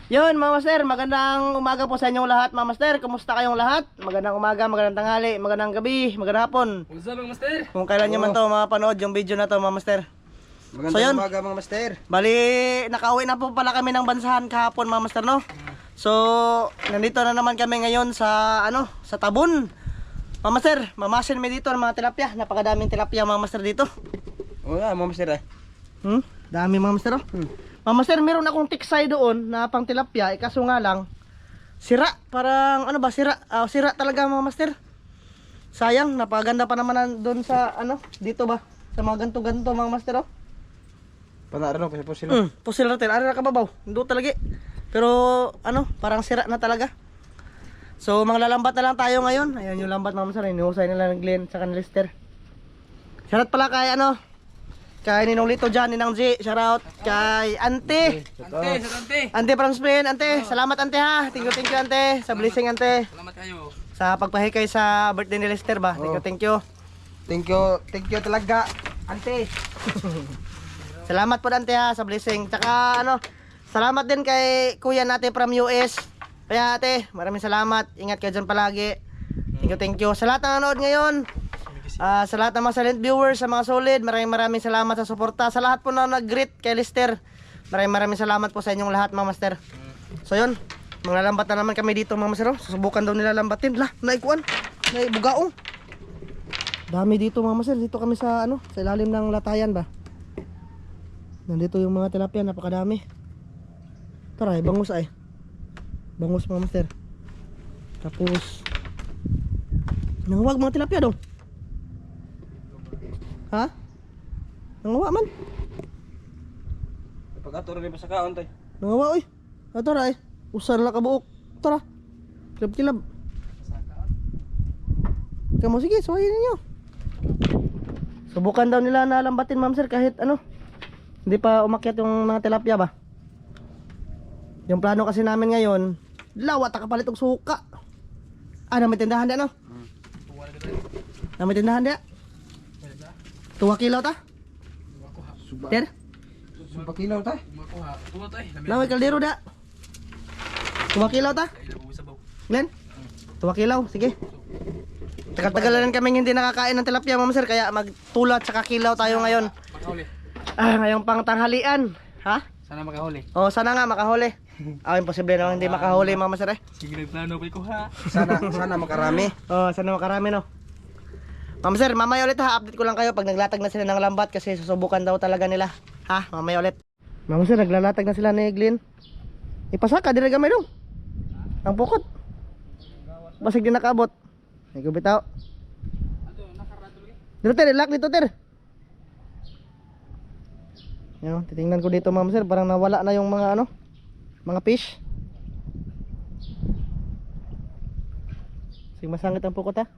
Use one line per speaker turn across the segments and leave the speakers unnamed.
Yun mga master, magandang umaga po sa inyong lahat mga master. Kumusta kayong lahat? Magandang umaga, magandang tanghali, magandang gabi, magandang hapon.
Kumusta mga master?
Kung kailan nyo man to mapanood yung video na to mga master.
Magandang umaga mga master.
Bali, nakauwi na po pala kami ng bansahan kahapon mga master, no? So, nandito na naman kami ngayon sa sa Tabun. Mga master, mamasin mi dito ng mga tilapia. Napakadaming tilapia mga master dito.
Oo nga mga master
Dami mga master, oh. Mga master, meron akong tiksay doon na pang tilapia, kaso nga lang sira, parang sira. Sira talaga mga master. Sayang, napaganda pa naman doon sa dito ba? Sa mga ganto-ganto mga master, oh.
Panaro kasi po sila.
Pusil natin, ari ra kababaw. Hindi talaga. Pero parang sira na talaga. So, manglalambat na lang tayo ngayon. Ayun yung lambat mga master, inihusay nila ng Glenn sa Lister. Shoutout pala kay kay Ninong Lito dyan, Ninang G, shoutout kay Ante. Ante Franspin, Ante, salamat Ante ha. Thank you Ante, sa blessing Ante.
Salamat kayo.
Sa pagpahikay sa birthday ni Lester ba. Thank you.
Thank you talaga, Ante.
Salamat po Ante ha sa blessing. Tsaka salamat din kay kuya natin from US. Kaya ate, maraming salamat. Ingat kayo dyan palagi. Thank you. Sa lahat ng nanood ngayon, sa lahat ng mga silent viewers, sa mga solid, maraming salamat sa suporta. Sa lahat po na nag-greet kay Lister, maraming salamat po sa inyong lahat mga master. So yun, maglalambat na naman kami dito mga master. Susubukan daw nila lambatin. Naikuan, naibugaong. Dami dito mga master. Dito kami sa sa ilalim ng latayan ba. Nandito yung mga tilapia, napakadami. Tara, bangus ay. Bangus mga master. Tapos nanguwag mga tilapia daw. Ha? Nangawa man.
Pag-aturo rin pa sa kaon tay.
Nangawa oy. Tara ay. Usar la kabuok. Tara. Kilab. Kamu sige, suwayin ninyo. Subukan daw nila na lambatin ma'am sir kahit hindi pa umakyat yung mga tilapia ba. Yung plano kasi namin ngayon, lawat kapalit og suka. May tindahan di may tindahan di. 2 kilo ta? Ter?
Sumpah kilaw tay.
Makuha. Tuwa tayo.
Naway kaldero da. 2 kilo ta? Glenn? 2 kilo, sige. Tagal-tagalan kami hindi nakakain ng tilapia ma'am sir, kaya magtulat sa kilaw tayo ngayon.
Makahuli.
Ngayong pang tanghalian. Ha?
Sana makahuli.
Oh, sana nga makahuli. Imposible naman hindi makahuli ma'am sir.
Sige nagplano pa kuha.
Sana makarami.
Oh, sana makarami no. Ma'am sir, mamaya ulit ha, update ko lang kayo pag naglatag na sila ng lambat kasi susubukan daw talaga nila. Ha, mamaya ulit. Ma'am sir, naglalatag na sila ni Glenn. Ipasaka, di na gamay dong. Ang pukot. Basig din nakaabot. Ay, kubitaw. Dito ter, ilak dito ter. Yan, titingnan ko dito ma'am sir, parang nawala na yung mga mga fish. Sige, masangit ang pukot ha.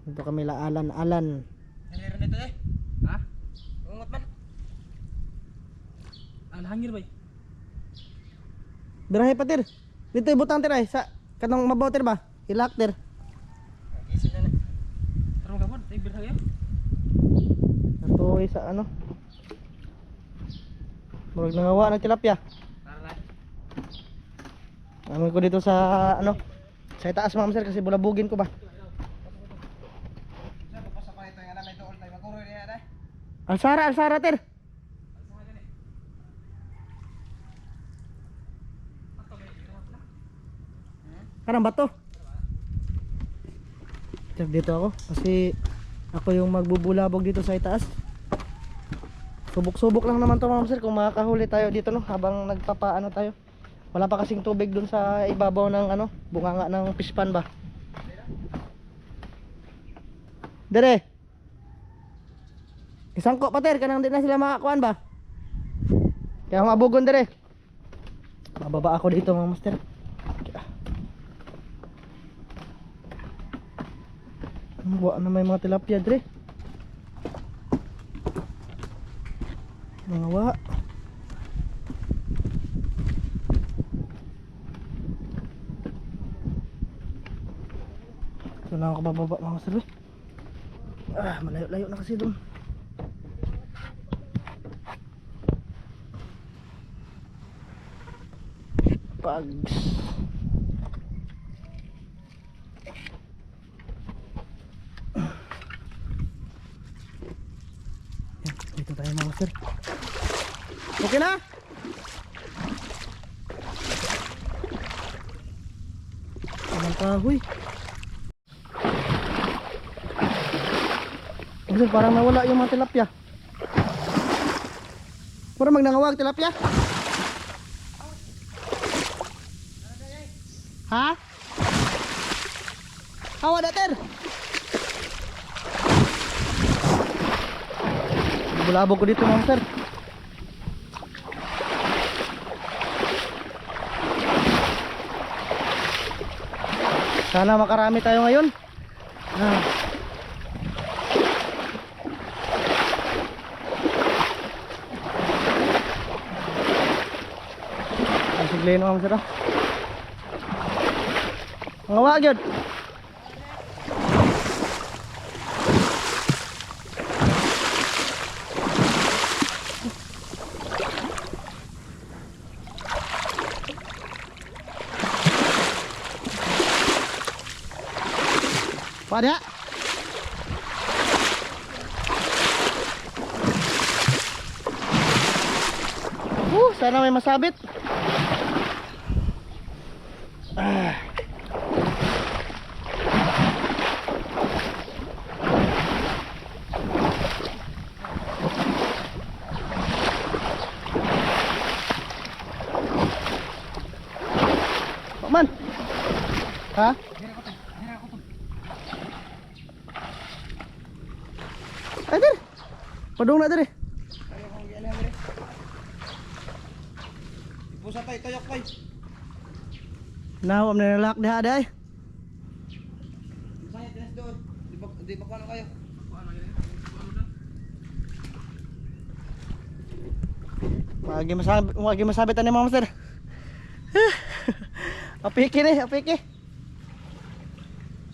Dito kami alan.
Meron dito eh. Ha? Ungot man. Hangir bay.
Birahe pa ter. Dito ibutang ter ay sa kanang mabaw ter ba? Ilak ter.
Gising na na. Tarong kabon, tay birha ya.
Ato sa Murag nangawa ng tilapia.
Tara.
Amoy ko dito sa sa itaas ma'am sir kasi bulabugin ko ba. Alsara ter. Karang bato. Dito ako kasi ako yung magbubulabog dito sa itaas. Subok-subok lang naman to ma'am sir kung makakahuli tayo dito habang nagpapaano tayo. Wala pa kasing tubig dun sa ibabaw ng bunganga ng fish pan ba. Dere. Isangko pater kanang di na sila makakuan ba. Kaya mabugon dere. Bababa ako dito mga master. Buwa na may mga tilapia dere. Mga wa. Ito na ako bababa mga master. Malayo-layo na kasi doon. Pags. Yan, dito tayo mga master. Okay na? Walang kahoy. Master, parang nawala yung mga tilapia. Parang magnangawag tilapia. Ha? Hawa dater. Bulabog ko dito mga sir. Sana makarami tayo ngayon. Siglayin mga sir. Ang awag yun. Pada. Sana may masabit. Man. Ha? Ay, dir. Padung na dir.
Busa tayo, tayok tayo.
Nawam na nalak diha day.
Saya tinas doon. Di ba kuano kayo?
Wagi masabit ani mga master. Apiki nih, apiki.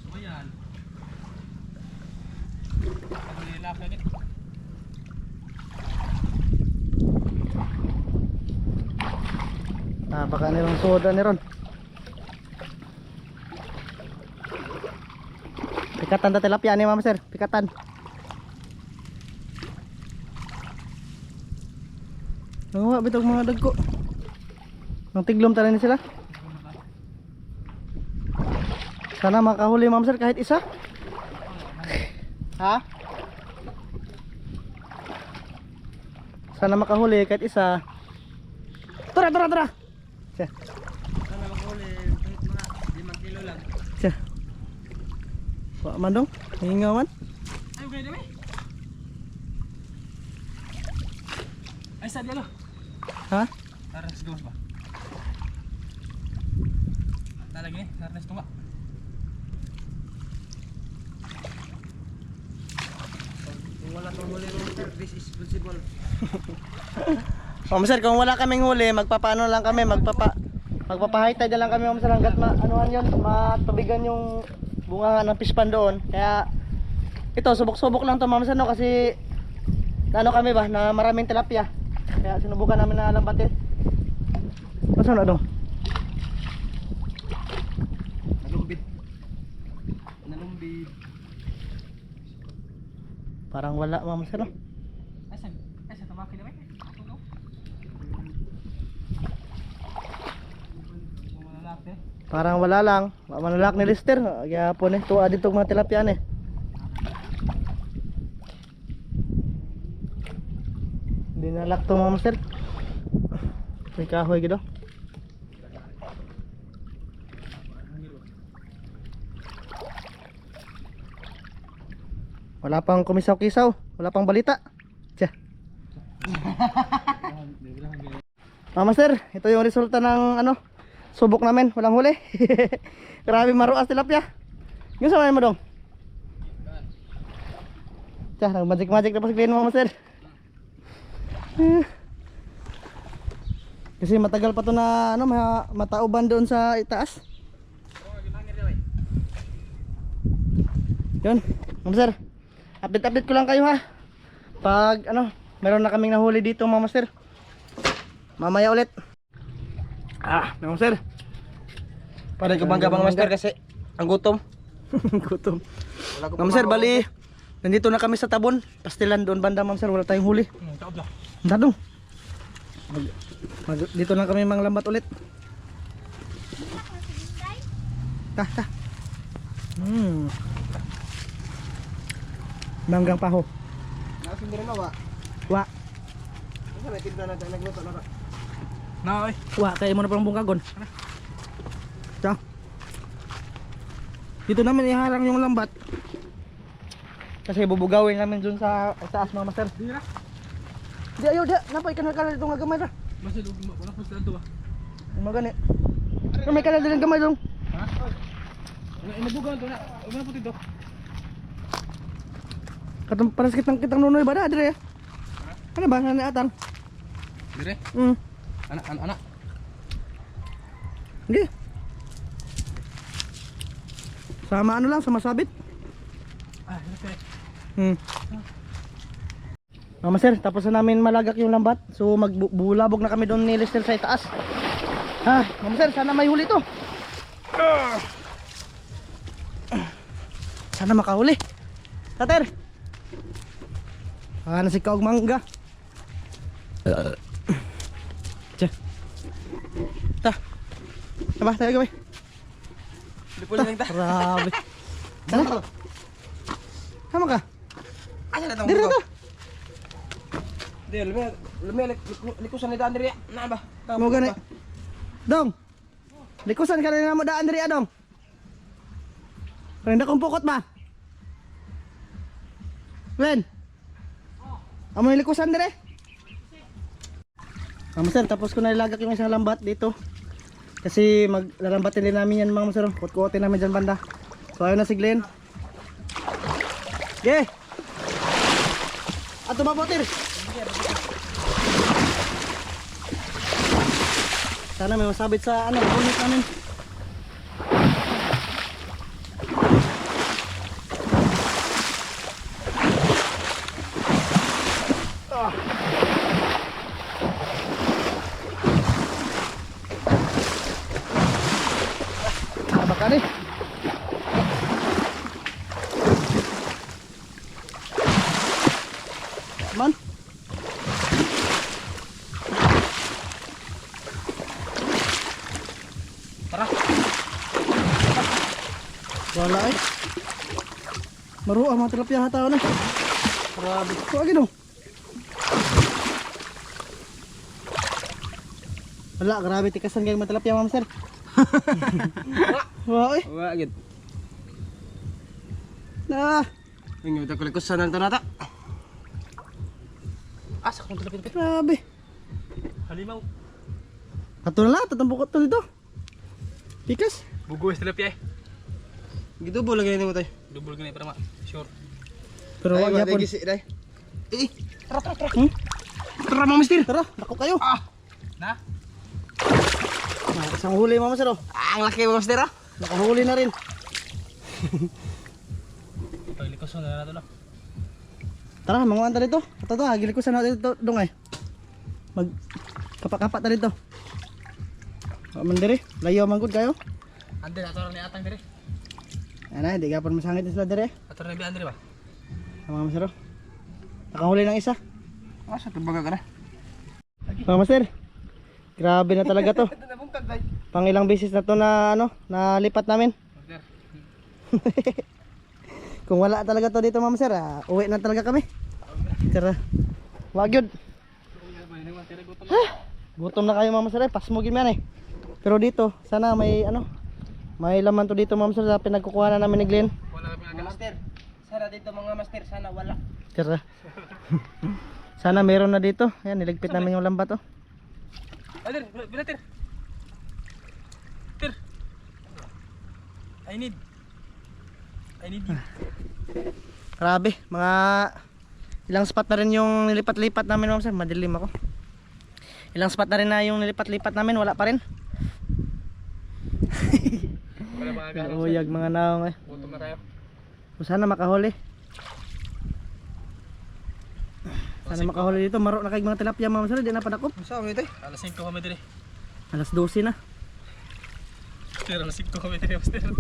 Sumayan. Nilak lagi.
Baka nirong soda ni ron. Pikatan ta tilapia ni mama sir, pikatan. Nawa bitog mga dagko. Nang tiglom tala ni sila. Sana makahuli ma'am sir kahit isa. Ha? Sana makahuli kahit isa. Tara. Siya.
Sana makahuli kahit mga 5 kilo lang.
Siya. Wak man dong, hingawan.
Ay, okay dami. Ay, sa dialo.
Ha?
Taras gawas ba? Talagi ni, taras tunga.
Kung wala kang huli ron, sir, this is possible.
Ma'am sir, kung wala kaming huli, magpapaano lang kami, magpapa-high tide na lang kami ma'am sir hanggat anuhan yun, matubigan yung bunga ng pispan doon. Kaya ito, subok-subok lang to ma'am sir no, kasi ano kami ba, na maraming tilapia. Kaya sinubukan namin na lambatin. Masa na dong?
Nalumbid.
Parang wala ma'am sir no.
Ay, sa tamaki dami. Ako daw. Lalaki.
Parang wala lang. Manalak ni Lister. Gyapon tuwa dito mga tilapia ni. Hindi nalak to ma'am sir. May kahoy gido. Wala pang kumisaw-kisaw, wala pang balita. Tiya. Mama sir, ito yung resulta ng subok namin, walang huli. Grabe maruas tilapia. Yung sa mo dong? Tiya, nag-magic na pasiglayin mo mama sir. Kasi matagal pa to na matauban doon sa itaas. Yun, mama sir. Update ko lang kayo ha. Pag meron na kaming nahuli dito mama sir. Mamaya ulit. Ma'am sir. Para ka bangga bang master kasi ang gutom. Gutom. Ma'am sir, bali nandito na kami sa Tabon, Pastilan doon banda ma'am sir, wala tayong huli. Dadong. Dito na kami manglambat ulit. Ta. Manggang paho.
Nasin din na wa.
Wa.
Ano na tinda na nagluto na.
Na, oy.
Wa kay mo na pang bungkagon. Ta. Dito namin iharang yung lambat. Kasi bubugawin namin dun sa taas mga master.
Di na.
Di ayo, di. Napay ka na kala dito nga gamay ra.
Basta wala po sila to.
Magani. Pero may kala din gamay dong.
Ha? Inabugan to na. Ano po dito?
Katong paras kitang nunoy ba da dire? Ano ba nani atang?
Dire. Anak.
Hindi. Sama ano lang, sama sabit.
Okay.
Mama sir, tapos na namin malagak yung lambat. So magbulabog na kami doon ni Lester sa itaas. Mama sir, sana may huli to. Sana makahuli. Tater. Na si Kaog Mangga. Tiyan. Ta. Tama, tayo gawin.
Di po lang ta.
Grabe. Sana. Sama ka?
Asa na tong
Dire
buko?
to.
Di, lumi likusan ni Andre. Na ba?
Mo gani. Dong. Likusan ka na mo daan diri adong. Renda kong pukot ba? Len. Amo likusan dire. Mama sir, tapos ko na ilagak yung isang lambat dito. Kasi maglalambatin din namin yan mga sir. Kut-kutin namin dyan banda. So ayun na si Glenn. Okay. Ato ba potir? Sana may masabit sa ano, bonus namin. Baka nih. Man.
Tara.
Wala eh. Maruah mga tilapia hataw na. Grabe. Kuha gino. Wala, grabe tikasan kayong mga tilapia ma'am sir. Wah, eh.
Wa gid.
Nah,
Ingyo ta kulikusan na to nata.
Asa kung tulapin ka.
grabe.
Halimaw.
Ato na lang, tatambukot to dito. Pikas.
Bugoy sa tilapia eh.
Gitubo lagi ni mo tay.
Double gani para ma. Sure.
Pero wag yapon.
dai.
Tara.
Tara mo mister.
Tara, nako kayo.
Na.
Isang huli mama sir. Oh.
Ang laki mo mister ah.
Nakahuli na rin.
Paglikoson na nato na.
Tara, manguan ta dito. Ito to, gilikusan natin dito dong ay. Mag kapak-kapak ta dito. Mandiri, layo manggod kayo.
Ande ato ni atang dire.
Ana, hindi gapon masangit sila dire.
Ato na bi andre ba?
Mga masero. Nakahuli ng isa.
Asa tubaga ka na.
Mga master. Grabe na talaga to.
Nabungkag day.
Pang ilang beses na to na ano, nalipat namin.
Master.
Kung wala talaga to dito, ma'am sir, uwi na talaga kami. Tara. Wag yun. Gutom na kayo, ma'am sir, pasmugin mo yan eh. Pero dito, sana may ano, may laman to dito, ma'am sir, sa pinagkukuha na namin ni Glenn.
Wala kami
Mga master. Sana dito mga master sana wala.
Tara. Sana meron na dito. Ayan, niligpit namin yung lambat oh.
Adir, bilatir. Tir. I need you.
Grabe, mga ilang spot na rin yung nilipat-lipat namin, ma'am sir. Madilim ako. Ilang spot na rin na yung nilipat-lipat namin, wala pa rin.
Wala mga ganong.
Uyag mga naong eh.
Gutom na tayo.
Sana makahuli. Sana makahuli dito. Maro na kayong mga tilapia, ma'am sir. Di na padakop.
Sa mo ito?
Alas 5 kami dire.
Alas 12 na.
Pero lasig ko kami tani master.
Alas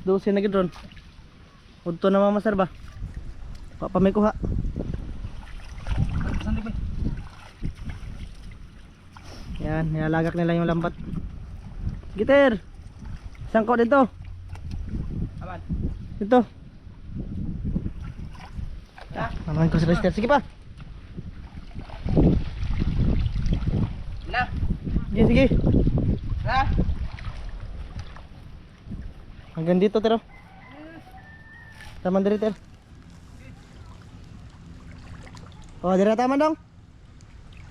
12 na gid ron. Udto na Mama Sir ba? Pa may kuha.
Saan di ba?
Yan, nilalagak nila yung lambat. Giter. Sangko dito.
Aman.
Dito. Mamahan ko si Lester. Sige pa.
Na.
Sige, sige.
Na.
Hanggang dito, Tero. Taman diri, Ter. Oh, dira taman dong.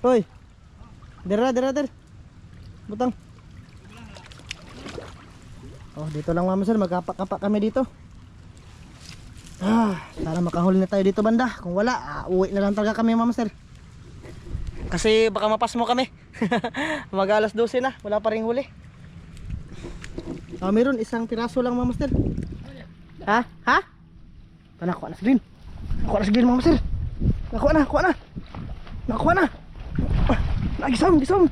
Hoy. Dira, Ter. Butang. Oh, dito lang Mama Sir, magkapak-kapak kami dito. Sana makahuli na tayo dito banda. Kung wala, uwi na lang talaga kami Mama Sir. Kasi baka mapas mo kami. Mag alas 12 na, wala pa ring huli. Meron isang piraso lang Mama Sir. Ha? Ha? Nakuha na si Green. Nakuha na si Green Mama Sir. Nakuha na. Nakuha na. Nagisam.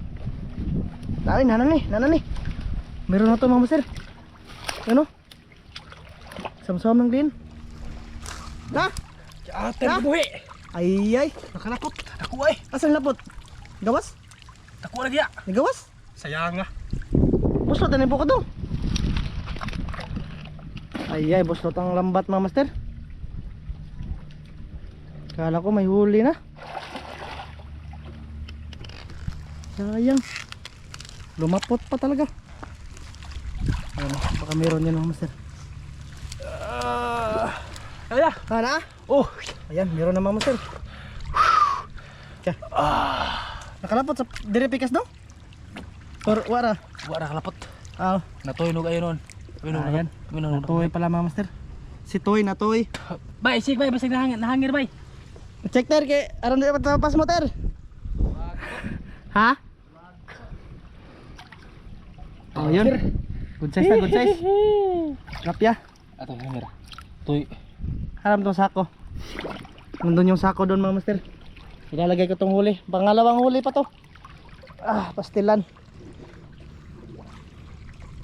Nanani. Meron na to Mama Sir. Ano? Sam-sam ng Green. Ha?
Ate buhi.
Ay.
Nakalapot. Ako ay.
Asan lapot? Gawas?
Ako lagi ya.
Nagawas?
Sayang nga.
Buslot na po ko to. Ay, buslot ang lambat Mama Master. Kala ko may huli na. Sayang. Lumapot pa talaga. Ayun, baka meron yan Mama Master.
Ay.
Kana?
Oh.
Ayan, meron na Mama Master. Kaya. Nakalapot sa dire pikas daw? Or wara?
Wala kalapot.
Natunog
ayun.
Ayan. Toy pala Mama Master. Si Toy na Toy.
Bay, sig bay, basig nahangir bay.
Check ter kay aron di pa pas mo ter. Ha? Oh, yun. Good size na, good size. Rapya.
Ato kamera. Tuy.
Haram tong sako. Nandun yung sako doon Mama Master. Ilalagay ko tong huli. Pangalawang huli pa to. Pastilan.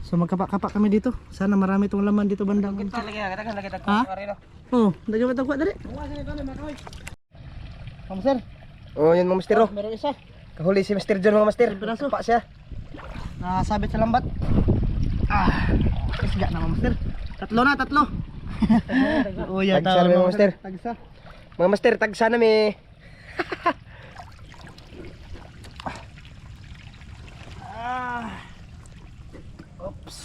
So magkapak-kapak kami dito. Sana marami tong laman dito bandang.
Kita lagi kita
Ha?
karino.
Oh, dagyan mo kuha dali. Mama Master.
Oh, yun mga master. Oh.
Meron isa.
Kahuli si Mr. John mga master.
Piraso.
Pa siya.
Nakasabit sa lambat. Isda na Mama Master. Tatlo. Oh, yan
Tagsa na, Mama Master.
Tagsa.
Mga master, tagsa na may.
Oops.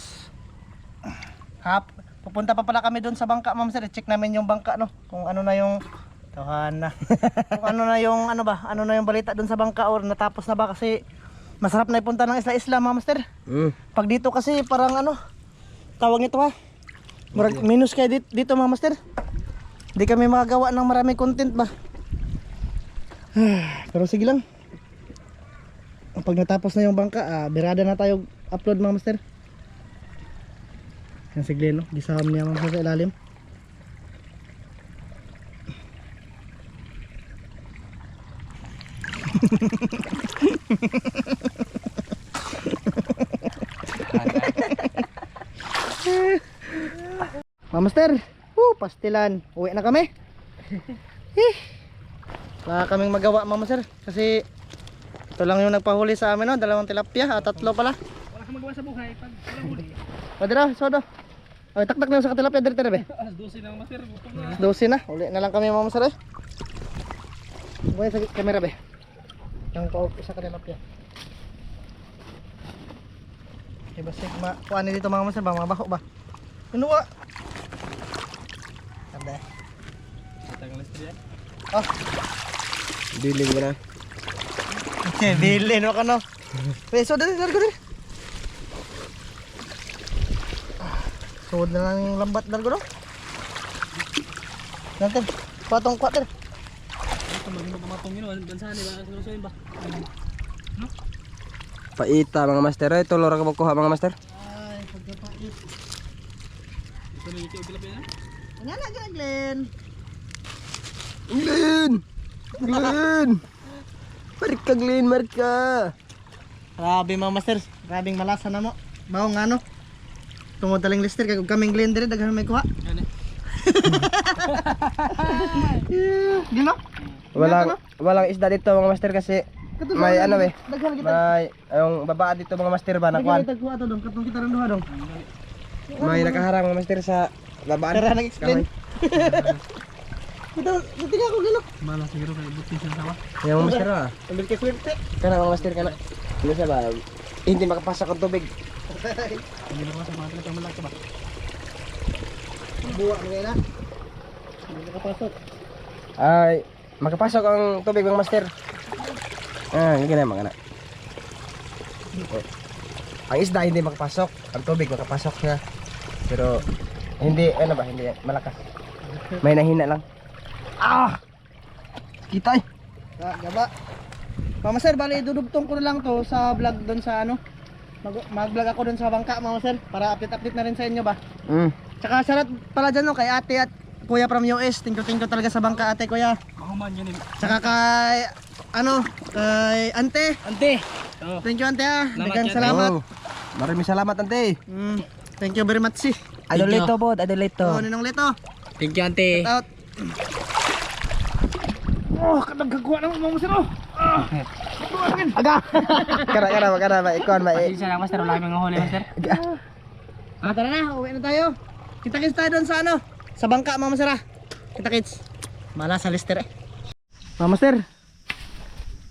Pupunta pa pala kami doon sa bangka, Ma'am Sir. Check namin yung bangka, no. Kung ano na yung tahan na. Kung ano na yung ano na yung balita doon sa bangka or natapos na ba kasi masarap na ipunta ng isla-isla, Ma'am Sir. Pag dito kasi parang tawag nito ha. Minus kayo dito, Ma'am Sir. Hindi kami makagawa ng maraming content ba. Pero sige lang. Pag natapos na yung bangka, birada na tayo upload Ma'am Master. Yan si Glenn, no? Gisaham niya Ma'am Master sa ilalim. Ma'am Master, pastilan. Uwi na kami. Wala kaming magawa Ma'am Master kasi ito lang yung nagpahuli sa amin, no? 2 tilapia, 3 pala.
Wala kang magawa sa buhay pag walang huli.
Pwede na, sodo. Ay, taktak na yung sa tilapia dito, be.
Alas 12 na master, gutom na.
12 na, uli na lang kami Ma'am Master. Buhay sa camera, be. Yung isa ka tilapia. Iba sigma, kuha dito Ma'am Master ba, mga baho ba? Pinuwa. Sabi.
Tagang lister yan.
Biling mo na.
Bilin mo ka no. Peso dali. Suod na lang yung lambat dargo no. Nanti, patong quarter.
Ito maging pumatong yun, bansahan ba? Sinusuin ba?
Paita mga master. Ito lora ka magkuha mga master.
Ay, pagkapait.
Ito na yung tilapia na?
Nga na, Glenn.
Glenn! Marika Glenn, marika.
Grabe mga master, grabing malasa na mo. Bao nga no. Tungod taling lister kay kaming blender daghan may kuha.
Yan eh.
Gino?
Walang isda dito mga master kasi may ano eh.
Daghan kita.
May yung babaa dito mga master ba
Daghan
nakuan.
kita kuha to dong, katong kita ron duha dong.
May nakaharang mga master sa babaan.
Tara nag-explain. Ito, tingnan ko gino.
Malang siguro kay buti sa sawa.
Yung master ah.
Ambil kay swerte.
Kana mga master kana. Ano siya ba? Hindi makapasok ang tubig.
Hindi na ko sa mga talagang malaki ba.
Buwa mo na. Hindi nakapasok.
Ay, makapasok ang tubig mga master. Ah, hindi na mga anak. Ang isda hindi makapasok, ang tubig makapasok siya. Pero hindi ano ba, hindi malakas. May nahina lang. Ah! Kita eh.
Gaba. Mama sir, bali dudugtong ko na lang to sa vlog doon sa ano. Mag-vlog ako doon sa bangka, Mama sir, para update na rin sa inyo ba. Tsaka shoutout pala dyan no, kay ate at kuya from US. Thank you talaga sa bangka ate kuya.
Mahuman yan eh.
Tsaka kay ano, kay ante.
Ante. Oh.
Thank you ante ha.
Salamat,
Daghang
Ate.
salamat.
Oh, maraming salamat ante.
Thank you very much si.
Idol
Thank you.
Lito bod, Idol Lito.
Oh, ninong Leto.
Thank you ante.
Shoutout. Oh, kadagkagwa naman Mama sir oh.
Aga. Kana ba ikon ba.
Pasensya lang master, wala kaming huli master.
Tara na, uwi na tayo. Kita-kits tayo doon sa ano, sa bangka Mama sir ah. Kita-kits. Mala sa lister eh. Mama sir.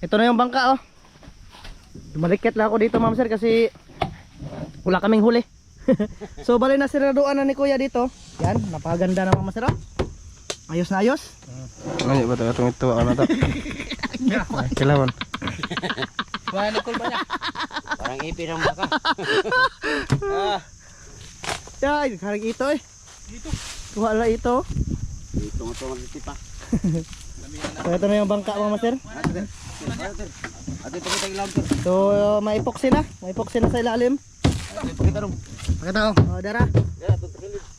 Ito na yung bangka oh. Lumalikit lang ako dito Mama sir kasi wala kaming huli. So bali na siraduan na ni kuya dito. Yan, napakaganda na Mama sir oh. Ayos na ayos.
Ano ba ito ano to? Kailangan.
Wala ni Kul ba niya?
Parang ipin ang baka.
Yan, karang ito eh.
Dito.
Wala ito.
Dito nga to magtitipa.
So ito na yung bangka Mama sir.
Ate pakita ilaw to.
So may epoxy na sa ilalim.
Pakita dong.
Pakita oh. Oh, dara.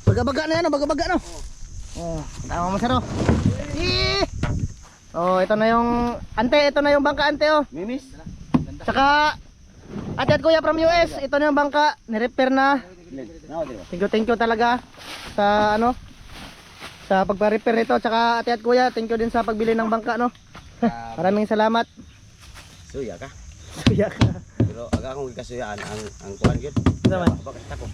Baga-baga na yan, oh, baga-baga no. Oh, tama Mama sir oh. Oh, ito na yung ante, ito na yung bangka ante oh.
Mimis.
Saka ate at kuya from US, ito na yung bangka, ni-repair na. Thank you talaga sa ano, sa pagpa-repair nito. Saka ate at kuya, thank you din sa pagbili ng bangka no. Maraming salamat.
Suya ka.
Kuya ka.
Pero aga akong ikasuyaan ang kuan gyud.
Naman.
Bakit tako?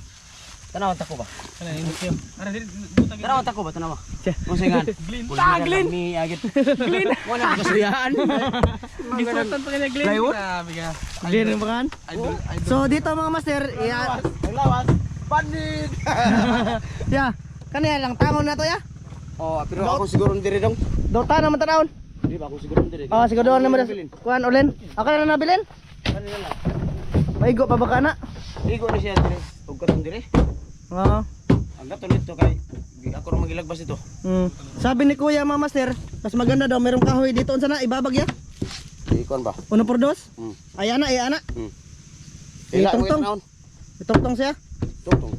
Tanaw tako ba?
Ano yung museo? Ano din buta gid.
Tanaw tako ba tanaw? Unsingan.
Glen.
Glen. Mi agit. Glen. Wala kasuyaan.
Important pa kanya Glen.
Plywood?
Grabe ka.
Clear yung bangan.
Idol.
So dito mga master, iya.
Lawas. Pandit.
Ya, kanaya lang tangon na to ya.
Oh, pero ako siguro ndiri dong.
Dota naman tanawon.
Di ba ako siguro ndiri.
Oh, siguro naman kuan ulen. Ako na nabilin.
Kanila lang.
Maigo pa baka na.
Igo na siya dire. Ug katong dire.
Oo.
Ang gato nito kay ako ra magilagbas ito.
Sabi ni Kuya mga master, mas maganda daw merong kahoy dito unsa na ibabag ya.
Ikon ba?
1 por 2.
Hmm.
Ay ana.
Ila mo
Itong-tong.
itaon.
Itong siya.
Totong.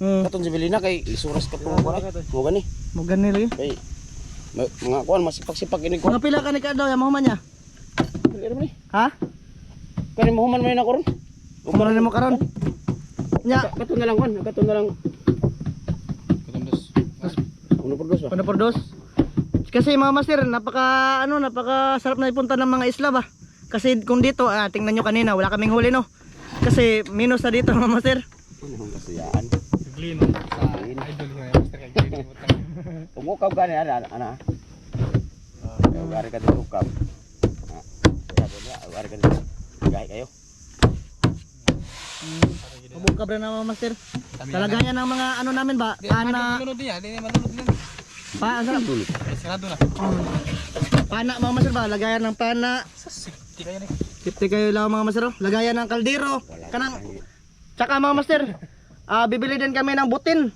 Hmm.
Katong si Belina kay lisuras ka pong kuan. Mo gani.
Mo gani lagi.
Kay mga kuan masipak-sipak ini kuan.
Mga pila ka ni kada ya mahuman niya.
Dili man ni.
Ha?
Kani mahuman man na karon.
Umara nimo karon. Nya,
Kato na lang kuan, kato na lang.
Katundos.
Uno por dos ba?
1 por 2. Kasi mga master, napaka sarap na ipunta ng mga isla ba. Kasi kung dito, tingnan nyo kanina, wala kaming huli no. Kasi minus na dito mga master.
Ano ang kasuyaan?
Glen. Sa idol nga master kay Glen.
Umukab gani ana. Ugari ka dito ukab. Sabi niya, ugari ka dito. Gahi kayo.
Mabukab rin na mga master. Talaga yan ang mga ano namin ba? Pana,
Manunod niya, di manunod niya.
Sarado
Sarado na.
Pana mga master ba? Lagayan ng pana.
Sa safety kaya ni.
Safety kayo lang mga master. Lagayan ng kaldero. Kanang. Tsaka mga master, bibili din kami ng butin.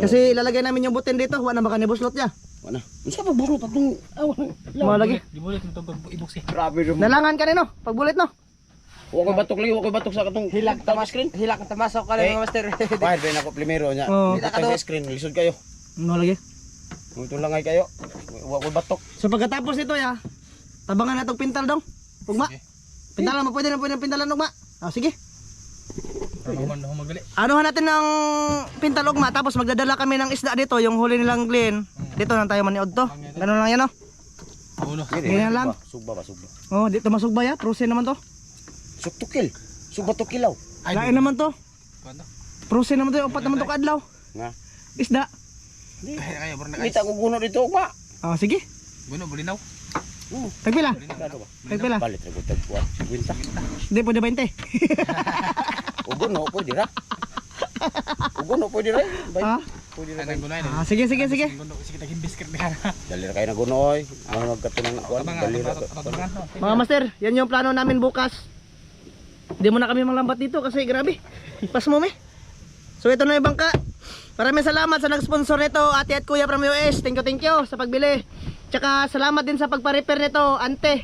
Kasi ilalagay namin yung butin dito. Wala ba ka ni buslot niya?
Wala. Unsa ba bulot atong
Mga lagi.
Di mo ito ibuksi.
Grabe ro.
Nalangan ka rin no? Pagbulit no?
Wa ko batok lagi, wa ko batok sa katong hilak ta screen.
Hilak tamasok ka lang mga master.
Bahir ben ako primero nya.
Oo.
Kita screen, lisod kayo.
Ano lagi?
Muto lang ay kayo. Wa ko batok.
So pagkatapos nito ya, tabangan na itong pintal dong. Pugma. Pintalan mo, pwede na pintalan ugma. Oh, sige.
Human magali.
Anuhan natin ng pintal ugma tapos magdadala kami ng isda dito, yung huli nilang Glenn. Dito lang tayo maniod to. Ganun lang yan oh.
Uno.
Ganyan lang.
Sugba ba, sugba.
Oh, dito masugba ya, prosen naman to.
Sugtukil. Sugba to kilaw.
Lain naman to.
Kuan to.
Prosen naman to, upat naman to kadlaw.
Nga.
Isda.
Kaya bro na
Kita ko guno dito, ugma.
Oh, sige.
Buno bulinaw.
Tagpila.
Ano ba?
Tagpila.
Palit ra ko tagpuan. Winta.
Hindi pwede 20.
Ugono po dira. Ugono po dira.
Ha?
Pwede ra.
Ay nang gunay.
Ah, sige.
Sige taging biscuit na.
Dali ra kayo na gunoy. Ano magkatunang kuan. Dali ra.
Mga master, yan yung plano namin bukas. Hindi mo na kami manglambat dito kasi grabe. Pas mo me. So ito na yung bangka. Maraming salamat sa nag-sponsor nito, Ate at Kuya from US. Thank you sa pagbili. Tsaka salamat din sa pagpa-repair nito, Ante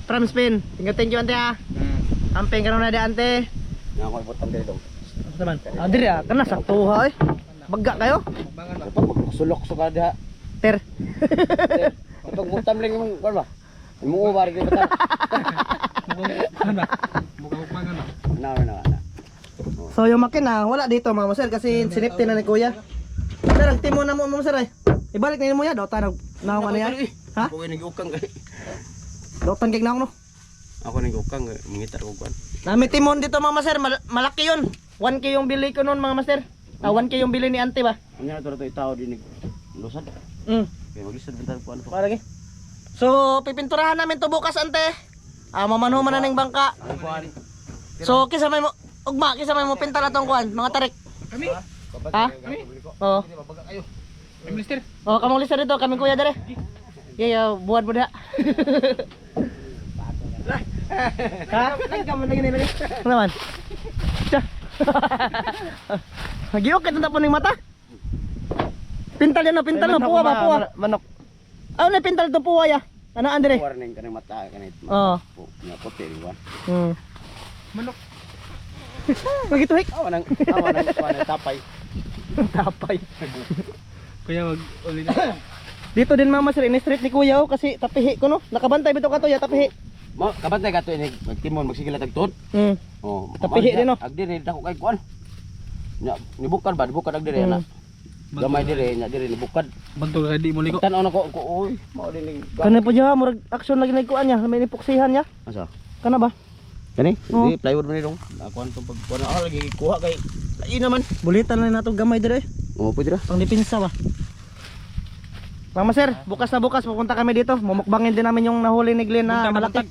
from Spain. Thank you Ante ha. Ampeng karon na di Ante.
Na ako ibutang dito.
Naman. Ah, diri ah, kana sakto ha eh. Bagga kayo.
Bangan ba.
Pag sulok sa kada.
Ter.
Pag mutam lang yung kuan ba. Mo ubar gyud ta.
Mukhang ba. Mukhang bangan ba.
Na.
So yung makina wala dito mga master kasi sinipti na ni Kuya. Sir, timo na mo mga master ay. Ibalik na mo ya, dota nag naong ano yan. Ha?
Ako nag-ukang kay.
Dotan kay naong no.
Ako nag-ukang mangitar ko kuan.
Nami timon dito mga master, malaki yun. 1K yung bili ko noon mga master. 1K yung bili ni Ante ba?
Anya to tao din lusad. Kaya maglisod bintan ko ano.
Para lagi. So pipinturahan namin to bukas Ante. Mamanuman na ning bangka.
Ang kuan.
So kisa may mo ugma, kisa may mo pinta na tong kuan, mga tarik.
Kami.
Ha? Oo.
Ay minister.
Oh, kamong lista dito, kaming kuya dere. Yeah, buwan mo na. Ha? Kamu lagi ni. Ano naman? Hagiok ka tapon ning mata. Pintal yan, pintal no, puwa ba, puwa.
Manok.
Ano na pintal to puwa ya? Ano andre?
Warning kanang mata kanit.
Oo.
Na puti rin kuan.
Manok.
Magituhik.
Awan nang kuan tapay.
Tapay.
Kuya mag uli na.
Dito din mama sir, ini-street ni kuya oh, kasi tapihi ko no. Nakabantay bito ka to ya, tapihi.
Mo kabantay ka to ini magtimon magsigila tagtod. Oh,
Tapihi din no.
Agdi rin dako kay kuan. Nya nibukad ba? Nibukad agdi rin na. Gamay dire nya dire nibukad.
Bantol ka di mo liko.
Tan-aw na ko oy, mao din ni.
Kana po diha murag action lagi nagkuan niya, may ipoksihan niya.
Asa?
Kana ba?
Kani?
Oh.
Di plywood man nidong. Ako anto pag kuan lagi kuha kay lain naman.
Bulitan na nato gamay dire.
Oh, pwede ra.
Pang dipinsa ba? Mama sir, bukas na bukas pupunta kami dito. Mumukbangin din namin yung nahuli ni Glenn na malaki.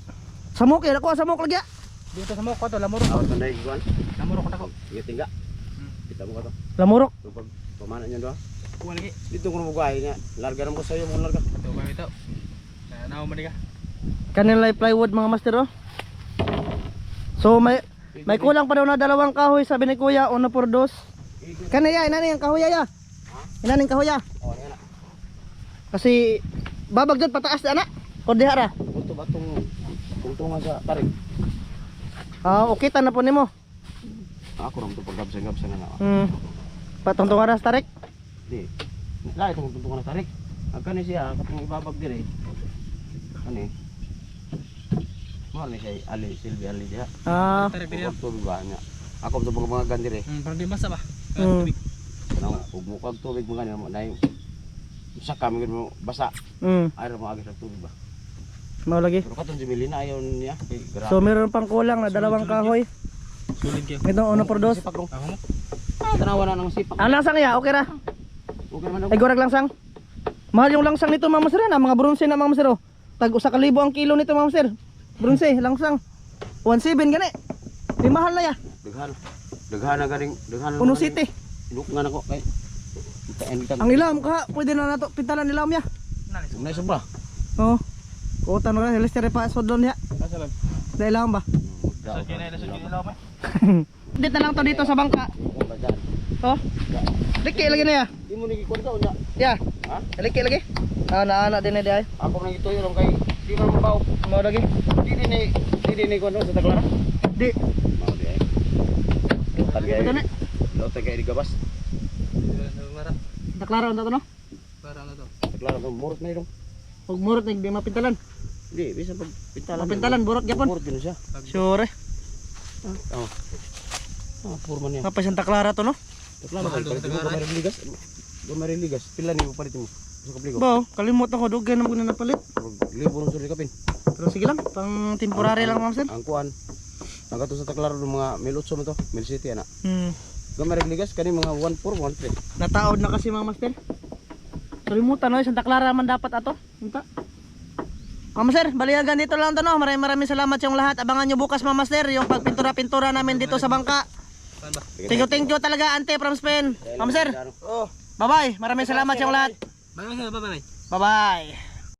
Samok ya, ako samok lagi.
Dito sa mo ko to lamurok.
Ako tanday kuan.
Lamurok ko.
Iya tingga. Kita mo ka to.
Lamurok.
Pag pamana niyo do.
Kuha lagi.
Dito ko mugay niya. Larga mo sayo mo larga.
Ito ba ito? Naw mo di ka.
Kanila plywood mga master oh. So may kulang pa daw na 2 kahoy sabi ni Kuya, 1 por 2. Kanaya inani ang kahoy ya. Inani ang kahoy ya.
Oh, yan na.
Kasi babag jud pataas ana. Ko diha ra.
Buto batong tungtungan sa tarik.
Okay ta na po nimo.
Ako ram to pagabsang-gabsang na.
Patong ra sa tarik.
Di. Lahi tong tungtungan na tarik. Agka ni siya katong ibabag dire. Ani. Mo ni siya ali Silvi ali dia.
Tarik diri.
Tubig ba niya. Ako to mga gandire.
Parang di masa ba?
Mm.
Kanang ugmukag tubig mga niya mo nay. Sa kami mo basa. Ayaw mo agad sa tubig ba.
Mao lagi.
Pero katong si Melina ayaw niya.
So meron pang kulang na 2 kahoy.
Sulit kayo.
Ito 1 por 2.
Ako mo.
Tanawa na ng sipak.
Ang langsang ya, okay ra.
Okay naman
Ay gurag langsang. Mahal yung langsang nito mama sir na mga bronze na mga sir oh. Tag 1,000 ang kilo nito mama sir. Bronze langsang. 1.7 gani. Di mahal na ya.
Daghan na galing daghan.
Puno city.
Look nga nako kay.
Ang ilam ka, pwede na nato pintalan nilam ya.
Nay sobra.
Oh. Kutan ra helistere pa sodon ya.
Kasalan.
Dai lang ba?
So kaya na sa ilaw mo.
Dito na lang to dito sa bangka. Oh. Liki lagi na ya.
Di mo ni kwento nya.
Ya.
Ha?
Liki lagi. Ana din na di ay.
Ako nang itoy ron kay di man mabaw.
Mo lagi.
Di ni kwento sa Taglara.
Di.
Mao di ay. Tagay.
Ito na.
Lo tagay di gabas.
Taklaro na to no.
Para na to.
Taglara to murot na irong.
Ug murot nig di mapintalan.
Hindi, bisa pag pintalan.
Pintalan, burot gyapon.
Burot din siya.
Sure.
Oh. Purman yan.
Kapay Santa Clara to no?
Taklaro
Mahal
palit
doon
mo
sa Tagaran.
ligas. Ligas. Pila ni mo palit mo. Sa kapligo.
Bao, kalimutan ko dugay na mo na napalit.
Libo ng suri kapin.
Pero sige lang, pang temporary lang ma'am sir.
Ang kuan. Ang kato sa Taklaro ng mga 1,800 mo to. 1,700 ana. Gamay ligas kani mga 1,400, 1,300.
Nataod na kasi mga master. Kalimutan no, Santa Clara man dapat ato. Unta. Mama sir, baliagan dito lang to no. Maraming salamat sa lahat. Abangan nyo bukas Mama Master yung pagpintura-pintura namin dito sa bangka.
Saan ba?
Thank you talaga ante from Spain. Mama sir,
Oh.
bye bye. Maraming salamat sa lahat.
Bye bye.
Bye bye.